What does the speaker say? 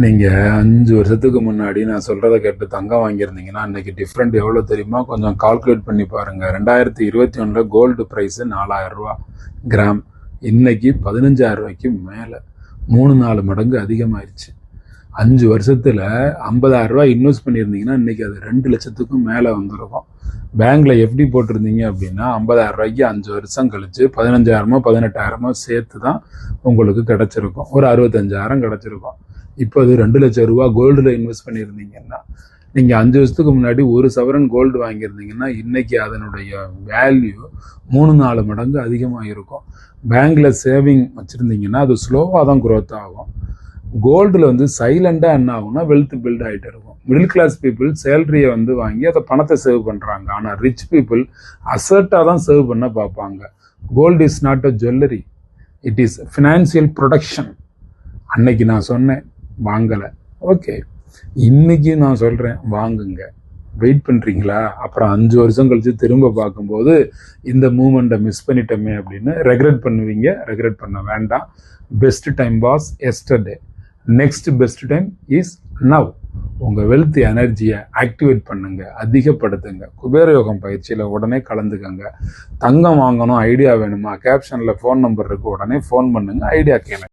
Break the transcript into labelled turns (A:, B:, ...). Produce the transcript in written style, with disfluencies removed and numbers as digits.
A: நீங்கள் 5 வருஷத்துக்கு முன்னாடி நான் சொல்கிறத கேட்டு தங்கம் வாங்கியிருந்தீங்கன்னா அன்றைக்கி டிஃப்ரெண்ட் எவ்வளோ தெரியுமா? கொஞ்சம் கால்குலேட் பண்ணி பாருங்கள். 2021 கோல்டு ப்ரைஸு 4000 ரூபா கிராம். இன்னைக்கு 15,000 ரூபாய்க்கு மேலே 3-4 மடங்கு அதிகமாயிருச்சு. 5 வருஷத்தில் 50,000 ரூபாய் இன்வெஸ்ட் பண்ணியிருந்தீங்கன்னா இன்றைக்கி அது 2 லட்சத்துக்கும் மேலே வந்திருக்கும். பேங்க்கில் எஃப்டி போட்டிருந்தீங்க அப்படின்னா 50,000 ரூபாய்க்கு 5 வருஷம் கழிச்சு 15,000மோ 18,000மோ சேர்த்து தான் உங்களுக்கு கிடச்சிருக்கும். ஒரு 65,000 கிடச்சிருக்கும். இப்போ அது 2 லட்சம் ரூபா கோல்டில் இன்வெஸ்ட் பண்ணியிருந்தீங்கன்னா, நீங்கள் 5 வருஷத்துக்கு முன்னாடி 1 சவரன் கோல்டு வாங்கியிருந்தீங்கன்னா இன்னைக்கு அதனுடைய வேல்யூ 3-4 மடங்கு அதிகமாக இருக்கும். பேங்க்ல சேவிங் வச்சுருந்தீங்கன்னா அது ஸ்லோவாக தான் குரோத் ஆகும். கோல்டில் சைலண்டாக என்ன ஆகும்னா வெல்த் பில்ட் ஆகிட்டு இருக்கும். மிடில் கிளாஸ் பீப்புள் சேலரியை வாங்கி அதை பணத்தை சேவ் பண்ணுறாங்க. ஆனால் ரிச் பீப்புள் அசர்ட்டாக தான் சேவ் பண்ண பார்ப்பாங்க. Gold is not a jewellery, it is financial production. அன்னைக்கு நான் சொன்னேன், வாங்கலை. ஓகே, இன்னைக்கு நான் சொல்கிறேன், வாங்குங்க. வெயிட் பண்ணுறீங்களா? அப்புறம் 5 வருஷம் கழிச்சு திரும்ப பார்க்கும்போது இந்த மூமெண்ட்டை மிஸ் பண்ணிட்டோமே அப்படின்னு ரெக்ரெட் பண்ணுவீங்க. ரெக்ரெட் பண்ண வேண்டாம். Best time was yesterday, next best time is now. உங்கள் வெல்த் எனர்ஜியை ஆக்டிவேட் பண்ணுங்க, அதிகப்படுத்துங்க. குபேரயோகம் பயிற்சியில் உடனே கலந்துக்கங்க. தங்கம் வாங்கணும் ஐடியா வேணுமா? கேப்ஷனில் ஃபோன் நம்பர் இருக்கு, உடனே ஃபோன் பண்ணுங்க, ஐடியா கேளுங்க.